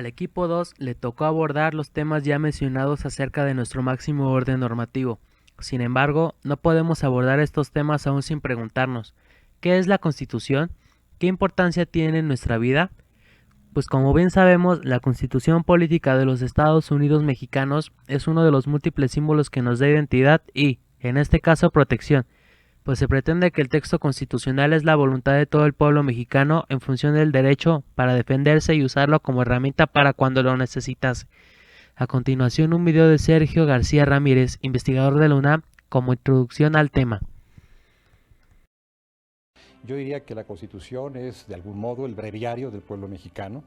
al equipo 2 le tocó abordar los temas ya mencionados acerca de nuestro máximo orden normativo. Sin embargo, no podemos abordar estos temas aún sin preguntarnos, ¿qué es la Constitución? ¿Qué importancia tiene en nuestra vida? Pues como bien sabemos, la Constitución Política de los Estados Unidos Mexicanos es uno de los múltiples símbolos que nos da identidad y, en este caso, protección, pues se pretende que el texto constitucional es la voluntad de todo el pueblo mexicano en función del derecho para defenderse y usarlo como herramienta para cuando lo necesitase. A continuación, un video de Sergio García Ramírez, investigador de la UNAM, como introducción al tema. Yo diría que la Constitución es, de algún modo, el breviario del pueblo mexicano,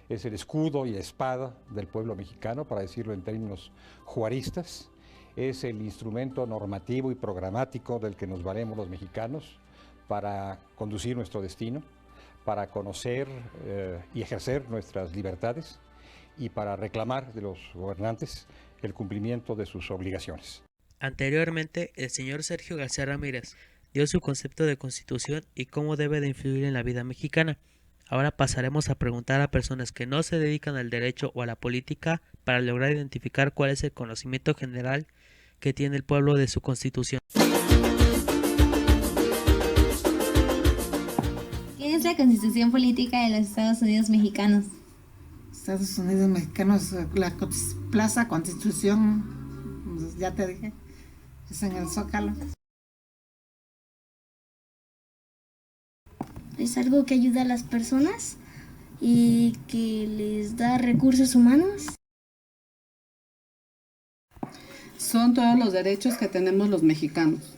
es el escudo y espada del pueblo mexicano, para decirlo en términos juaristas, es el instrumento normativo y programático del que nos valemos los mexicanos para conducir nuestro destino, para conocer y ejercer nuestras libertades y para reclamar de los gobernantes el cumplimiento de sus obligaciones. Anteriormente, el señor Sergio García Ramírez dio su concepto de constitución y cómo debe de influir en la vida mexicana. Ahora pasaremos a preguntar a personas que no se dedican al derecho o a la política para lograr identificar cuál es el conocimiento general que tiene el pueblo de su constitución. ¿Qué es la Constitución Política de los Estados Unidos Mexicanos? Estados Unidos Mexicanos, la Plaza Constitución, ya te dije, es en el Zócalo. Es algo que ayuda a las personas y que les da recursos humanos. Son todos los derechos que tenemos los mexicanos.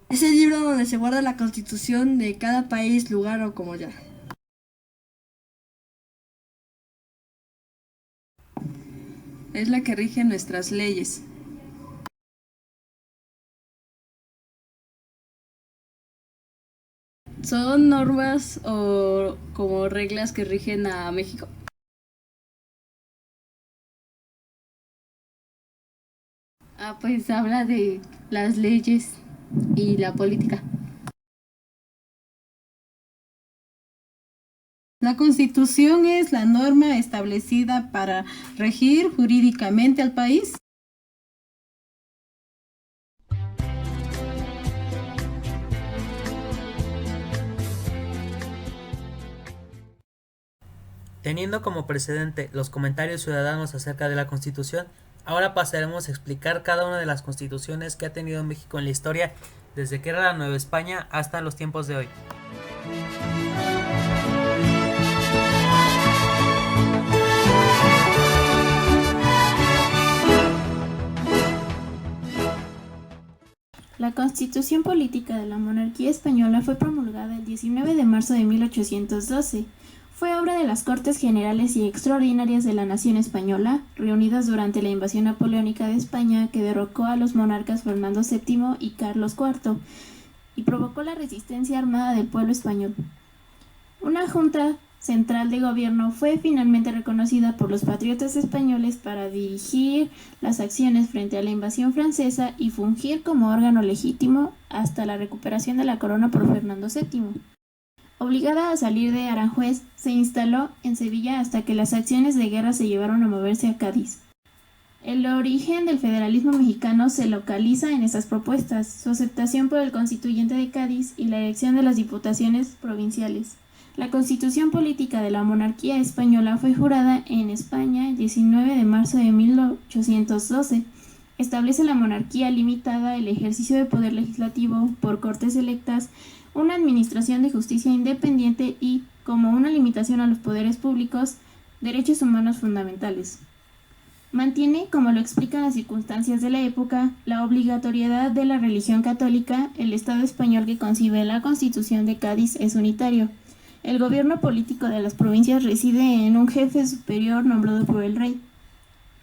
Es el libro donde se guarda la constitución de cada país, lugar o comunidad. Es la que rige nuestras leyes. Son normas o como reglas que rigen a México. Pues habla de las leyes y la política. La Constitución es la norma establecida para regir jurídicamente al país. Teniendo como precedente los comentarios ciudadanos acerca de la Constitución, ahora pasaremos a explicar cada una de las constituciones que ha tenido México en la historia, desde que era la Nueva España hasta los tiempos de hoy. La Constitución Política de la Monarquía Española fue promulgada el 19 de marzo de 1812. Fue obra de las Cortes Generales y Extraordinarias de la Nación Española, reunidas durante la invasión napoleónica de España que derrocó a los monarcas Fernando VII y Carlos IV, y provocó la resistencia armada del pueblo español. Una junta central de gobierno fue finalmente reconocida por los patriotas españoles para dirigir las acciones frente a la invasión francesa y fungir como órgano legítimo hasta la recuperación de la corona por Fernando VII. Obligada a salir de Aranjuez, se instaló en Sevilla hasta que las acciones de guerra se llevaron a moverse a Cádiz. El origen del federalismo mexicano se localiza en estas propuestas, su aceptación por el constituyente de Cádiz y la elección de las diputaciones provinciales. La Constitución Política de la Monarquía Española fue jurada en España el 19 de marzo de 1812. Establece la monarquía limitada, el ejercicio de poder legislativo por cortes electas, una administración de justicia independiente y, como una limitación a los poderes públicos, derechos humanos fundamentales. Mantiene, como lo explican las circunstancias de la época, la obligatoriedad de la religión católica. El Estado español que concibe la Constitución de Cádiz es unitario. El gobierno político de las provincias reside en un jefe superior nombrado por el rey.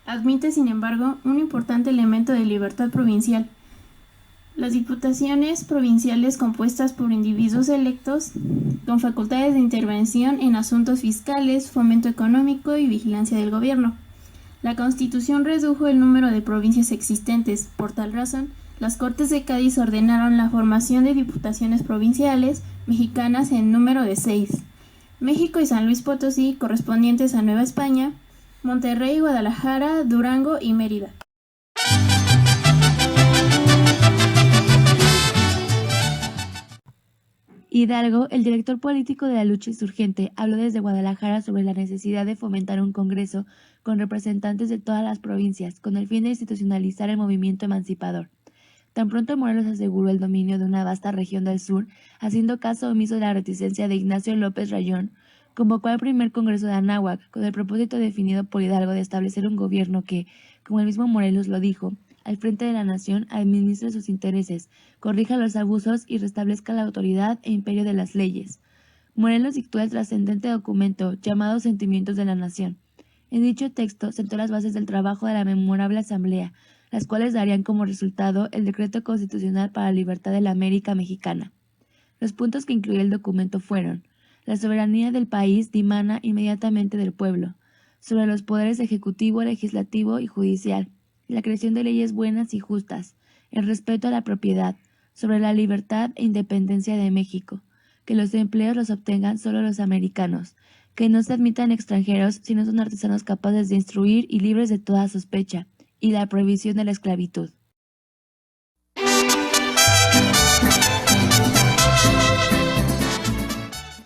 Admite, sin embargo, un importante elemento de libertad provincial. Las diputaciones provinciales compuestas por individuos electos con facultades de intervención en asuntos fiscales, fomento económico y vigilancia del gobierno. La Constitución redujo el número de provincias existentes. Por tal razón, las Cortes de Cádiz ordenaron la formación de diputaciones provinciales mexicanas en número de 6. México y San Luis Potosí, correspondientes a Nueva España, Monterrey, Guadalajara, Durango y Mérida. Hidalgo, el director político de la lucha insurgente, habló desde Guadalajara sobre la necesidad de fomentar un congreso con representantes de todas las provincias, con el fin de institucionalizar el movimiento emancipador. Tan pronto Morelos aseguró el dominio de una vasta región del sur, haciendo caso omiso de la reticencia de Ignacio López Rayón, convocó al primer congreso de Anáhuac, con el propósito definido por Hidalgo de establecer un gobierno que, como el mismo Morelos lo dijo, al frente de la nación, administre sus intereses, corrija los abusos y restablezca la autoridad e imperio de las leyes. Morelos dictó el trascendente documento llamado Sentimientos de la Nación. En dicho texto sentó las bases del trabajo de la memorable asamblea, las cuales darían como resultado el decreto constitucional para la libertad de la América Mexicana. Los puntos que incluía el documento fueron: la soberanía del país dimana inmediatamente del pueblo, sobre los poderes ejecutivo, legislativo y judicial, la creación de leyes buenas y justas, el respeto a la propiedad, sobre la libertad e independencia de México, que los empleos los obtengan solo los americanos, que no se admitan extranjeros si no son artesanos capaces de instruir y libres de toda sospecha, y la prohibición de la esclavitud.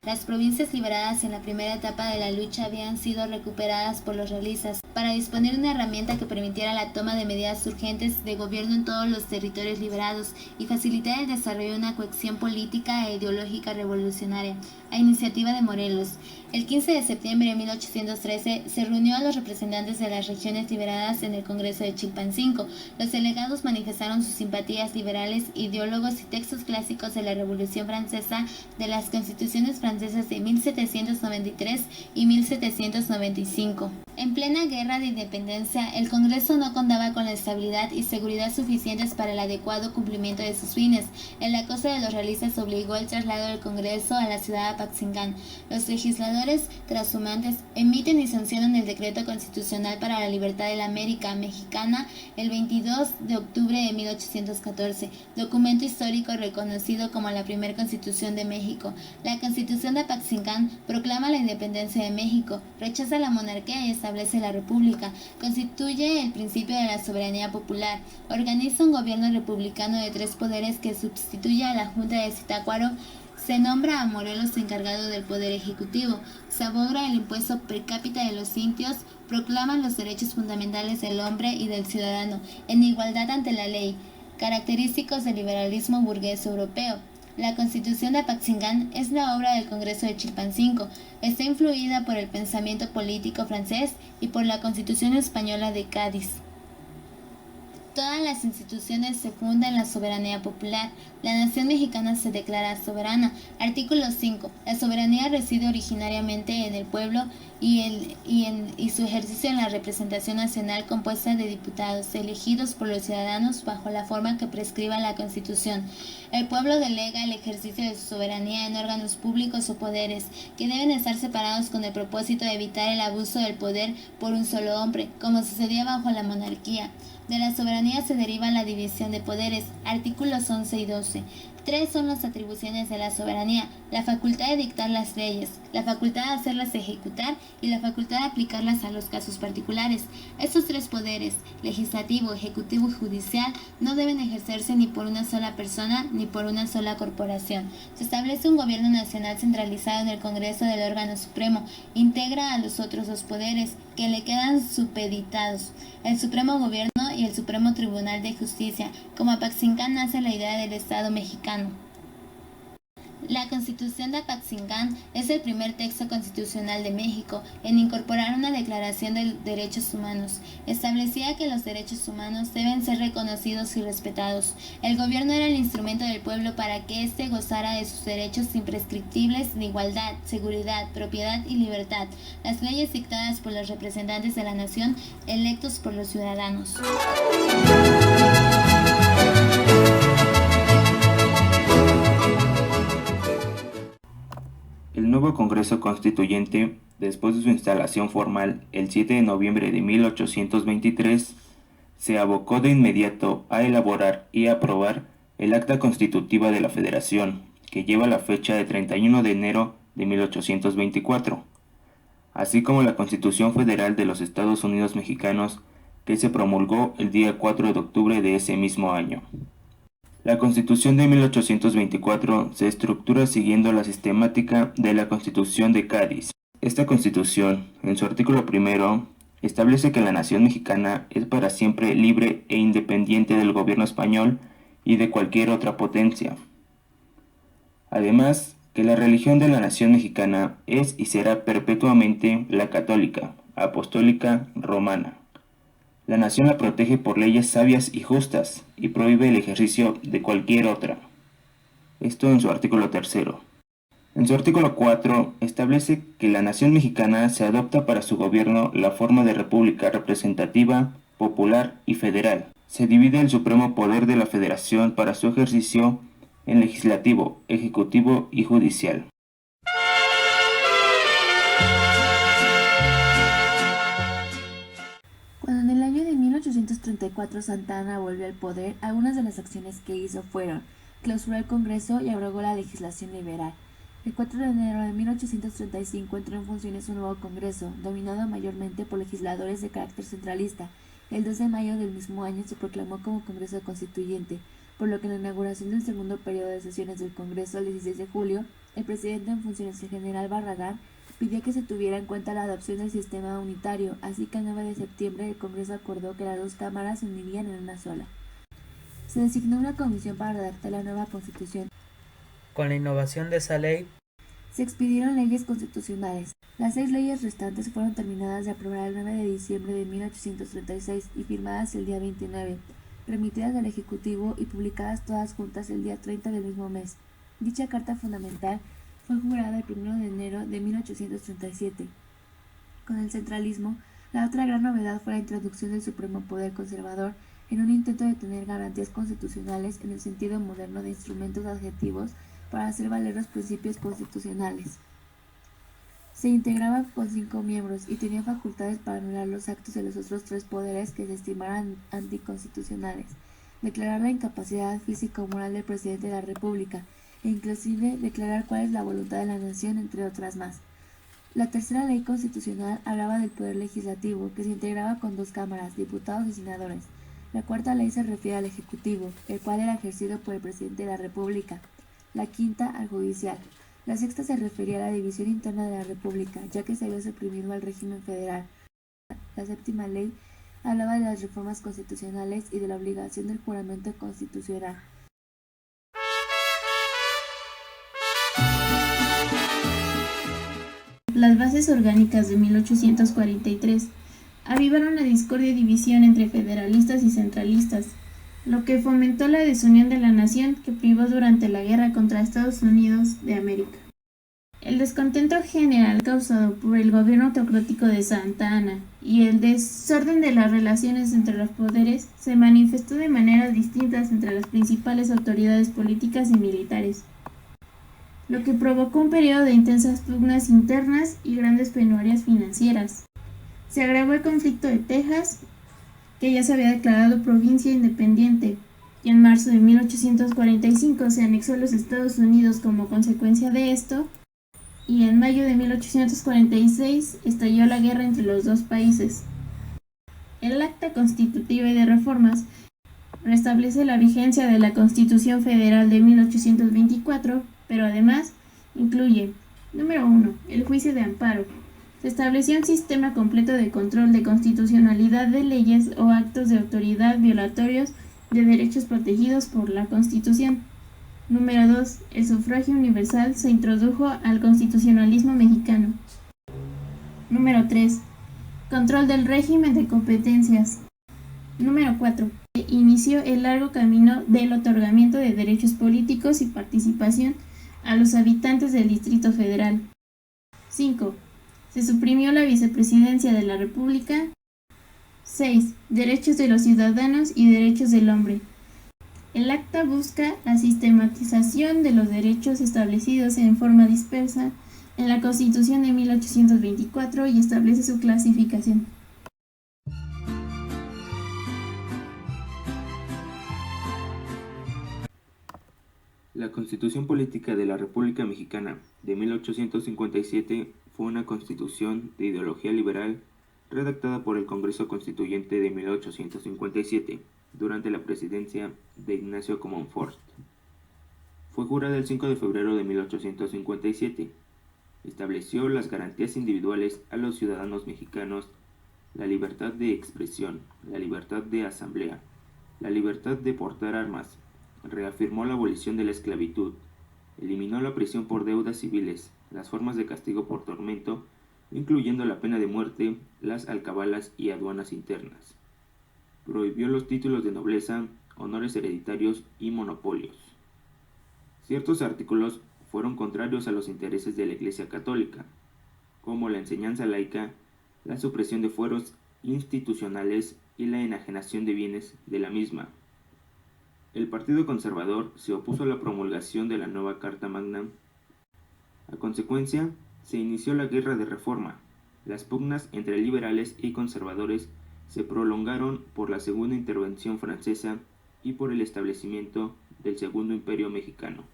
Las provincias liberadas en la primera etapa de la lucha habían sido recuperadas por los realistas para disponer de una herramienta que permitiera la toma de medidas urgentes de gobierno en todos los territorios liberados y facilitar el desarrollo de una cohesión política e ideológica revolucionaria, a iniciativa de Morelos. El 15 de septiembre de 1813 se reunió a los representantes de las regiones liberadas en el Congreso de Chilpancingo. Los delegados manifestaron sus simpatías liberales, ideólogos y textos clásicos de la Revolución Francesa, de las constituciones francesas de 1793 y 1795. En plena guerra de independencia, el Congreso no contaba con la estabilidad y seguridad suficientes para el adecuado cumplimiento de sus fines. El acoso de los realistas obligó el traslado del Congreso a la ciudad de Apatzingán. Los legisladores trashumantes emiten y sancionan el decreto constitucional para la libertad de la América Mexicana el 22 de octubre de 1814, documento histórico reconocido como la primera Constitución de México. La Constitución de Apatzingán proclama la independencia de México, rechaza la monarquía y establece la república, constituye el principio de la soberanía popular, organiza un gobierno republicano de 3 poderes que sustituye a la Junta de Zitácuaro, se nombra a Morelos encargado del poder ejecutivo, se aboga el impuesto per cápita de los indios, proclaman los derechos fundamentales del hombre y del ciudadano en igualdad ante la ley, característicos del liberalismo burgués europeo. La Constitución de Apatzingán es la obra del Congreso de Chilpancingo. Está influida por el pensamiento político francés y por la Constitución española de Cádiz. Todas las instituciones se fundan en la soberanía popular. La nación mexicana se declara soberana. Artículo 5. La soberanía reside originariamente en el pueblo y su ejercicio en la representación nacional compuesta de diputados elegidos por los ciudadanos bajo la forma que prescriba la Constitución. El pueblo delega el ejercicio de su soberanía en órganos públicos o poderes que deben estar separados con el propósito de evitar el abuso del poder por un solo hombre, como sucedía bajo la monarquía. De la soberanía se deriva la división de poderes, artículos 11 y 12. 3 son las atribuciones de la soberanía: la facultad de dictar las leyes, la facultad de hacerlas ejecutar y la facultad de aplicarlas a los casos particulares. Estos 3 poderes, legislativo, ejecutivo y judicial, no deben ejercerse ni por una sola persona ni por una sola corporación. Se establece un gobierno nacional centralizado en el Congreso del órgano supremo, integra a los otros 2 poderes que le quedan supeditados, el Supremo Gobierno y el Supremo Tribunal de Justicia. Como Apatzingán nace la idea del Estado mexicano. La Constitución de Apatzingán es el primer texto constitucional de México en incorporar una declaración de derechos humanos. Establecía que los derechos humanos deben ser reconocidos y respetados. El gobierno era el instrumento del pueblo para que éste gozara de sus derechos imprescriptibles de igualdad, seguridad, propiedad y libertad. Las leyes dictadas por los representantes de la nación, electos por los ciudadanos. El nuevo Congreso Constituyente, después de su instalación formal el 7 de noviembre de 1823, se abocó de inmediato a elaborar y aprobar el Acta Constitutiva de la Federación, que lleva la fecha de 31 de enero de 1824, así como la Constitución Federal de los Estados Unidos Mexicanos, que se promulgó el día 4 de octubre de ese mismo año. La Constitución de 1824 se estructura siguiendo la sistemática de la Constitución de Cádiz. Esta Constitución, en su artículo primero, establece que la nación mexicana es para siempre libre e independiente del gobierno español y de cualquier otra potencia. Además, que la religión de la nación mexicana es y será perpetuamente la católica, apostólica, romana. La nación la protege por leyes sabias y justas y prohíbe el ejercicio de cualquier otra. Esto en su artículo tercero. En su artículo 4 establece que la nación mexicana se adopta para su gobierno la forma de república representativa, popular y federal. Se divide el supremo poder de la federación para su ejercicio en legislativo, ejecutivo y judicial. Cuando en el año de 1834 Santa Anna volvió al poder, algunas de las acciones que hizo fueron: clausuró el Congreso y abrogó la legislación liberal. El 4 de enero de 1835 entró en funciones un nuevo Congreso, dominado mayormente por legisladores de carácter centralista. El 2 de mayo del mismo año se proclamó como Congreso Constituyente, por lo que en la inauguración del segundo periodo de sesiones del Congreso, el 16 de julio, el presidente en funciones, el general Barragán, pidió que se tuviera en cuenta la adopción del sistema unitario, así que el 9 de septiembre el Congreso acordó que las dos cámaras se unirían en una sola. Se designó una comisión para redactar la nueva Constitución. Con la innovación de esa ley, se expidieron leyes constitucionales. Las 6 leyes restantes fueron terminadas de aprobar el 9 de diciembre de 1836 y firmadas el día 29, remitidas al Ejecutivo y publicadas todas juntas el día 30 del mismo mes. Dicha Carta Fundamental fue jurada el 1 de enero de 1837. Con el centralismo, la otra gran novedad fue la introducción del supremo poder conservador en un intento de tener garantías constitucionales en el sentido moderno de instrumentos adjetivos para hacer valer los principios constitucionales. Se integraba con 5 miembros y tenía facultades para anular los actos de los otros 3 poderes que se estimaran anticonstitucionales, declarar la incapacidad física o moral del presidente de la República e inclusive declarar cuál es la voluntad de la nación, entre otras más. La tercera ley constitucional hablaba del poder legislativo, que se integraba con 2 cámaras, diputados y senadores. La cuarta ley se refiere al Ejecutivo, el cual era ejercido por el presidente de la República. La quinta al judicial. La sexta se refería a la división interna de la República, ya que se había suprimido al régimen federal. La séptima ley hablaba de las reformas constitucionales y de la obligación del juramento constitucional. Las bases orgánicas de 1843 avivaron la discordia y división entre federalistas y centralistas, lo que fomentó la desunión de la nación que privó durante la guerra contra Estados Unidos de América. El descontento general causado por el gobierno teocrático de Santa Anna y el desorden de las relaciones entre los poderes se manifestó de maneras distintas entre las principales autoridades políticas y militares, lo que provocó un periodo de intensas pugnas internas y grandes penurias financieras. Se agravó el conflicto de Texas, que ya se había declarado provincia independiente, y en marzo de 1845 se anexó a los Estados Unidos como consecuencia de esto, y en mayo de 1846 estalló la guerra entre los dos países. El Acta Constitutiva y de Reformas restablece la vigencia de la Constitución Federal de 1824, pero además incluye: número 1. El juicio de amparo. Se estableció un sistema completo de control de constitucionalidad de leyes o actos de autoridad violatorios de derechos protegidos por la Constitución. Número 2. El sufragio universal se introdujo al constitucionalismo mexicano. Número 3. Control del régimen de competencias. Número 4. Inició el largo camino del otorgamiento de derechos políticos y participación a los habitantes del Distrito Federal. 5. Se suprimió la vicepresidencia de la República. 6. Derechos de los ciudadanos y derechos del hombre. El acta busca la sistematización de los derechos establecidos en forma dispersa en la Constitución de 1824 y establece su clasificación. La Constitución Política de la República Mexicana de 1857 fue una constitución de ideología liberal redactada por el Congreso Constituyente de 1857 durante la presidencia de Ignacio Comonfort. Fue jurada el 5 de febrero de 1857. Estableció las garantías individuales a los ciudadanos mexicanos, la libertad de expresión, la libertad de asamblea, la libertad de portar armas, reafirmó la abolición de la esclavitud, eliminó la prisión por deudas civiles, las formas de castigo por tormento, incluyendo la pena de muerte, las alcabalas y aduanas internas. Prohibió los títulos de nobleza, honores hereditarios y monopolios. Ciertos artículos fueron contrarios a los intereses de la Iglesia Católica, como la enseñanza laica, la supresión de fueros institucionales y la enajenación de bienes de la misma. El Partido Conservador se opuso a la promulgación de la nueva Carta Magna. A consecuencia, se inició la Guerra de Reforma. Las pugnas entre liberales y conservadores se prolongaron por la Segunda Intervención Francesa y por el establecimiento del Segundo Imperio Mexicano.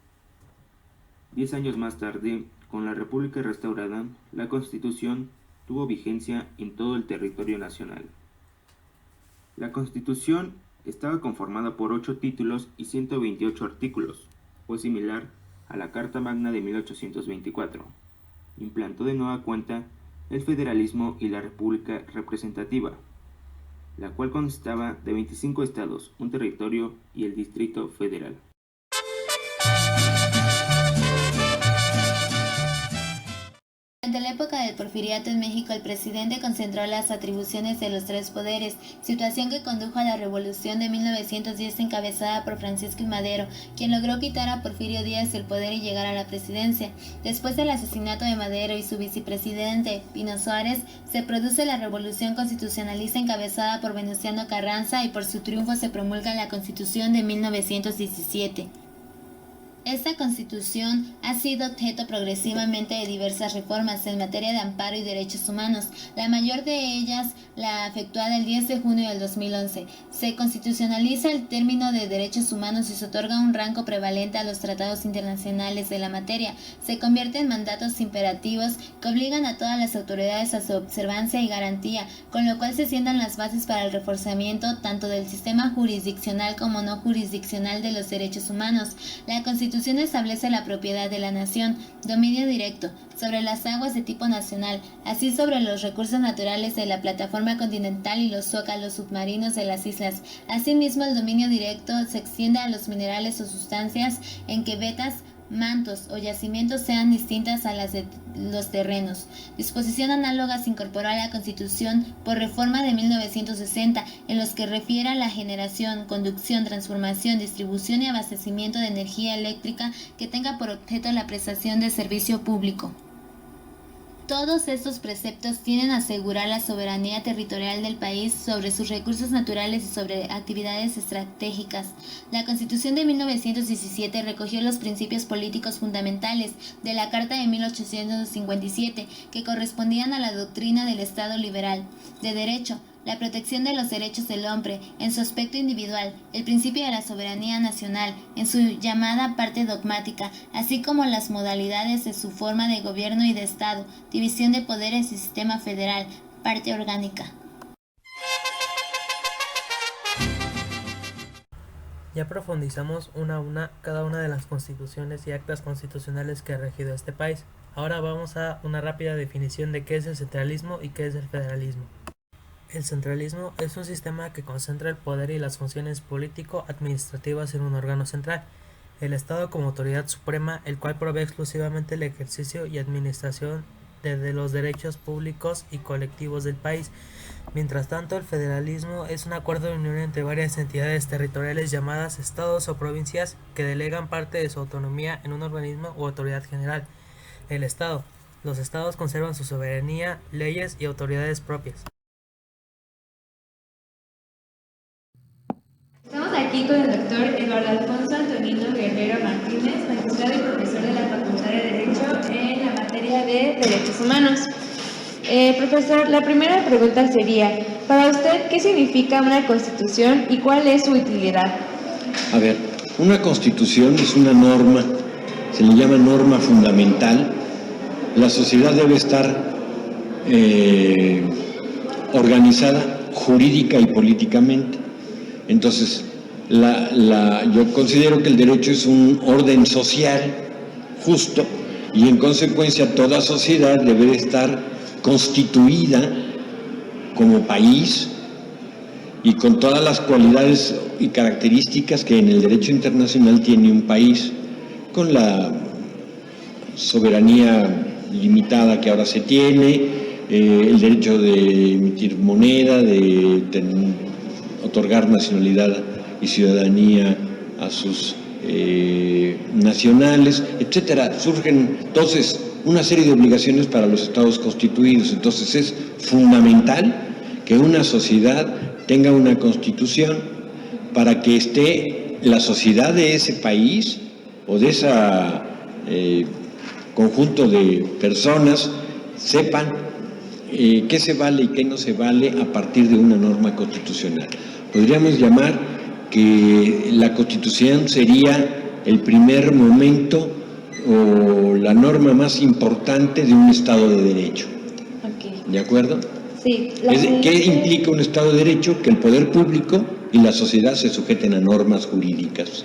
10 años más tarde, con la República restaurada, la Constitución tuvo vigencia en todo el territorio nacional. La Constitución estaba conformada por 8 títulos y 128 artículos, o similar a la Carta Magna de 1824. Implantó de nueva cuenta el federalismo y la república representativa, la cual constaba de 25 estados, un territorio y el Distrito Federal. Durante la época del porfiriato en México, el presidente concentró las atribuciones de los 3 poderes, situación que condujo a la Revolución de 1910 encabezada por Francisco I. Madero, quien logró quitar a Porfirio Díaz el poder y llegar a la presidencia. Después del asesinato de Madero y su vicepresidente, Pino Suárez, se produce la Revolución Constitucionalista encabezada por Venustiano Carranza y por su triunfo se promulga la Constitución de 1917. Esta Constitución ha sido objeto progresivamente de diversas reformas en materia de amparo y derechos humanos, la mayor de ellas la efectuada el 10 de junio del 2011. Se constitucionaliza el término de derechos humanos y se otorga un rango prevalente a los tratados internacionales de la materia. Se convierte en mandatos imperativos que obligan a todas las autoridades a su observancia y garantía, con lo cual se sientan las bases para el reforzamiento tanto del sistema jurisdiccional como no jurisdiccional de los derechos humanos. La Constitución establece la propiedad de la nación, dominio directo sobre las aguas de tipo nacional, así sobre los recursos naturales de la plataforma continental y los zócalos submarinos de las islas. Asimismo, el dominio directo se extiende a los minerales o sustancias en que vetas, mantos o yacimientos sean distintas a las de los terrenos. Disposición análoga se incorporó a la Constitución por reforma de 1960, en los que refiere a la generación, conducción, transformación, distribución y abastecimiento de energía eléctrica que tenga por objeto la prestación de servicio público. Todos estos preceptos tienen a asegurar la soberanía territorial del país sobre sus recursos naturales y sobre actividades estratégicas. La Constitución de 1917 recogió los principios políticos fundamentales de la Carta de 1857, que correspondían a la doctrina del Estado liberal, de derecho, la protección de los derechos del hombre en su aspecto individual, el principio de la soberanía nacional en su llamada parte dogmática, así como las modalidades de su forma de gobierno y de Estado, división de poderes y sistema federal, parte orgánica. Ya profundizamos una a una cada una de las constituciones y actas constitucionales que ha regido este país. Ahora vamos a una rápida definición de qué es el centralismo y qué es el federalismo. El centralismo es un sistema que concentra el poder y las funciones político-administrativas en un órgano central, el Estado como autoridad suprema, el cual provee exclusivamente el ejercicio y administración de los derechos públicos y colectivos del país. Mientras tanto, el federalismo es un acuerdo de unión entre varias entidades territoriales llamadas estados o provincias que delegan parte de su autonomía en un organismo u autoridad general. El Estado. Los estados conservan su soberanía, leyes y autoridades propias. Estamos aquí con el doctor Eduardo Alfonso Antonino Guerrero Martínez, magistrado y profesor de la Facultad de Derecho en la materia de Derechos Humanos. Profesor, la primera pregunta sería, para usted, ¿qué significa una constitución y cuál es su utilidad? A ver, Una constitución es una norma, se le llama norma fundamental. La sociedad debe estar organizada jurídica y políticamente. Entonces, yo considero que el derecho es un orden social justo y en consecuencia toda sociedad debe estar constituida como país y con todas las cualidades y características que en el derecho internacional tiene un país, con la soberanía limitada que ahora se tiene, el derecho de emitir moneda, de otorgar nacionalidad y ciudadanía a sus nacionales, etcétera. Surgen entonces una serie de obligaciones para los estados constituidos. Entonces es fundamental que una sociedad tenga una constitución para que esté la sociedad de ese país o de ese conjunto de personas sepan qué se vale y qué no se vale a partir de una norma constitucional. Podríamos llamar que la Constitución sería el primer momento o la norma más importante de un Estado de Derecho. Okay. ¿De acuerdo? Sí. ¿Qué implica un Estado de Derecho? Que el poder público y la sociedad se sujeten a normas jurídicas.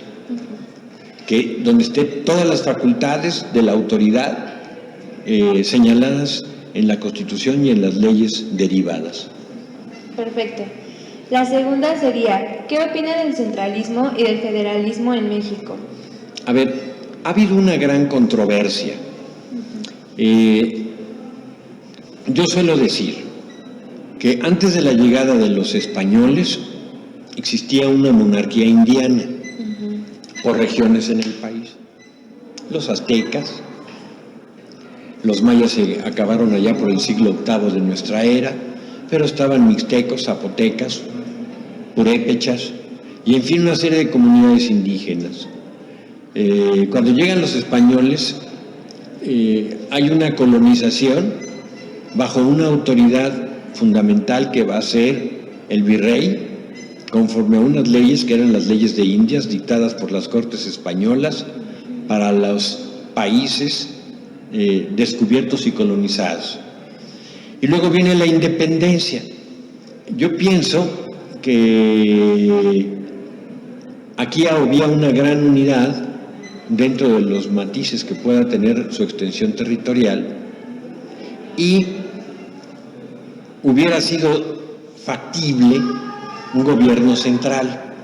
Que donde estén todas las facultades de la autoridad señaladas en la Constitución y en las leyes derivadas. Perfecto. La segunda sería, ¿qué opina del centralismo y del federalismo en México? A ver, ha habido una gran controversia. Yo suelo decir que antes de la llegada de los españoles existía una monarquía indiana por regiones en el país. Los aztecas, los mayas se acabaron allá por el siglo VIII de nuestra era, pero estaban mixtecos, zapotecas, purépechas y en fin una serie de comunidades indígenas. Cuando llegan los españoles hay una colonización bajo una autoridad fundamental que va a ser el virrey, conforme a unas leyes que eran las leyes de Indias dictadas por las Cortes españolas para los países descubiertos y colonizados. Y luego viene la independencia. Yo pienso que aquí había una gran unidad dentro de los matices que pueda tener su extensión territorial y hubiera sido factible un gobierno central.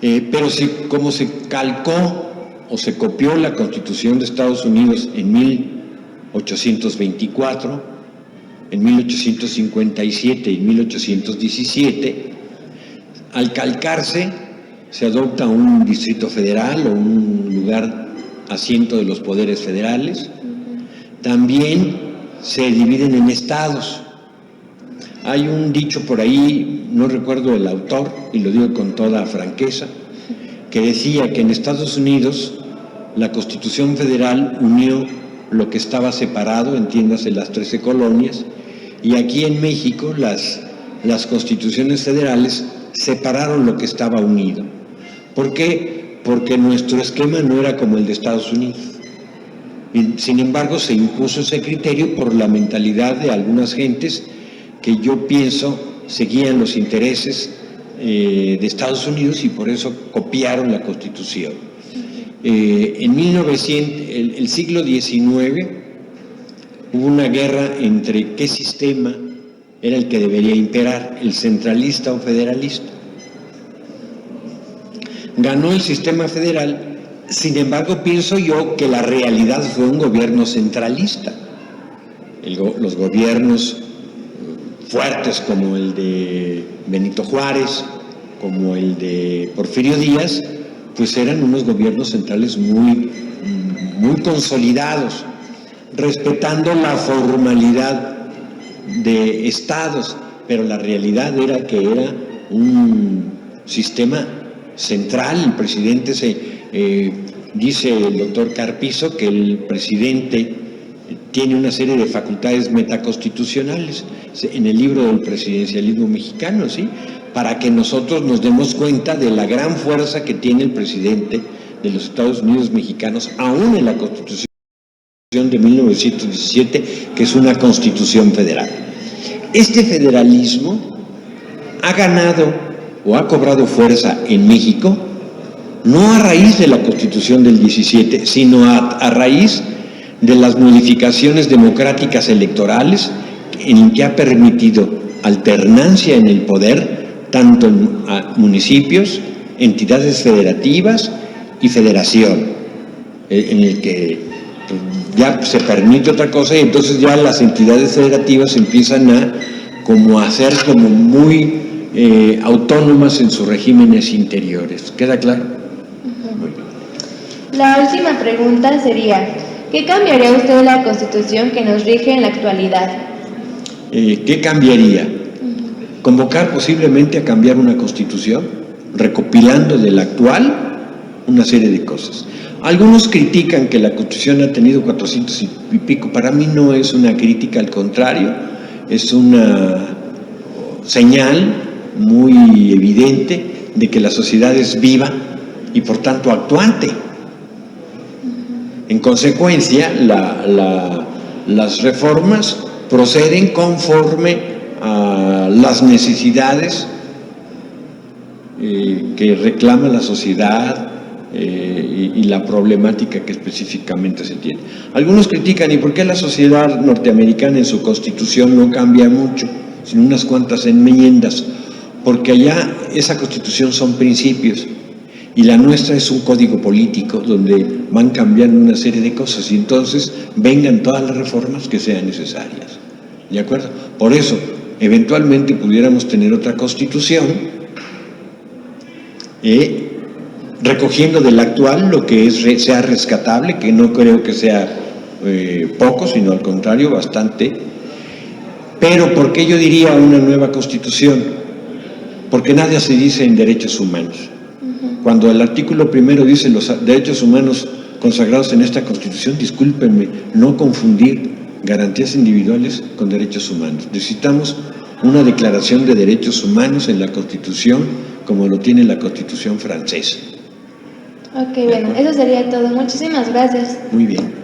Pero como se calcó o se copió la Constitución de Estados Unidos en 1824, en 1857 y 1817, al calcarse se adopta un distrito federal o un lugar asiento de los poderes federales. También se dividen en estados. Hay un dicho por ahí, no recuerdo el autor, y lo digo con toda franqueza, que decía que en Estados Unidos la Constitución Federal unió lo que estaba separado, entiéndase las 13 colonias, y aquí en México las constituciones federales separaron lo que estaba unido. ¿Por qué? Porque nuestro esquema no era como el de Estados Unidos. Y, sin embargo, se impuso ese criterio por la mentalidad de algunas gentes que yo pienso seguían los intereses de Estados Unidos y por eso copiaron la Constitución. En el siglo XIX hubo una guerra entre qué sistema era el que debería imperar, el centralista o federalista. Ganó el sistema federal, sin embargo pienso yo que la realidad fue un gobierno centralista. Los gobiernos fuertes como el de Benito Juárez, como el de Porfirio Díaz, pues eran unos gobiernos centrales muy consolidados, respetando la formalidad de estados, pero la realidad era que era un sistema central. El presidente dice el doctor Carpizo que el presidente tiene una serie de facultades metaconstitucionales en el libro del presidencialismo mexicano, ¿sí? Para que nosotros nos demos cuenta de la gran fuerza que tiene el presidente de los Estados Unidos mexicanos, aún en la Constitución de 1917, que es una constitución federal. Este federalismo ha ganado o ha cobrado fuerza en México, no a raíz de la Constitución del 17, sino a raíz de las modificaciones democráticas electorales en que ha permitido alternancia en el poder, tanto en municipios, entidades federativas y federación, en el que ya se permite otra cosa y entonces ya las entidades federativas empiezan a ser como muy autónomas en sus regímenes interiores. ¿Queda claro? La última pregunta sería, ¿qué cambiaría usted de la Constitución que nos rige en la actualidad? ¿Qué cambiaría? Convocar posiblemente a cambiar una Constitución, recopilando de la actual una serie de cosas. Algunos critican que la Constitución ha tenido 400 y pico. Para mí no es una crítica, al contrario, es una señal muy evidente de que la sociedad es viva y por tanto actuante. En consecuencia, las reformas proceden conforme a las necesidades que reclama la sociedad y la problemática que específicamente se tiene. Algunos critican, ¿y por qué la sociedad norteamericana en su constitución no cambia mucho, sino unas cuantas enmiendas? Porque allá esa constitución son principios y la nuestra es un código político donde van cambiando una serie de cosas y entonces vengan todas las reformas que sean necesarias. ¿De acuerdo? Por eso, eventualmente pudiéramos tener otra constitución recogiendo del actual lo que sea rescatable, que no creo que sea poco, sino al contrario, bastante. Pero ¿por qué yo diría una nueva constitución? Porque nada se dice en derechos humanos. Cuando el artículo primero dice los derechos humanos consagrados en esta Constitución, discúlpenme, no confundir garantías individuales con derechos humanos. Necesitamos una declaración de derechos humanos en la Constitución, como lo tiene la Constitución francesa. Ok, bueno, eso sería todo. Muchísimas gracias. Muy bien.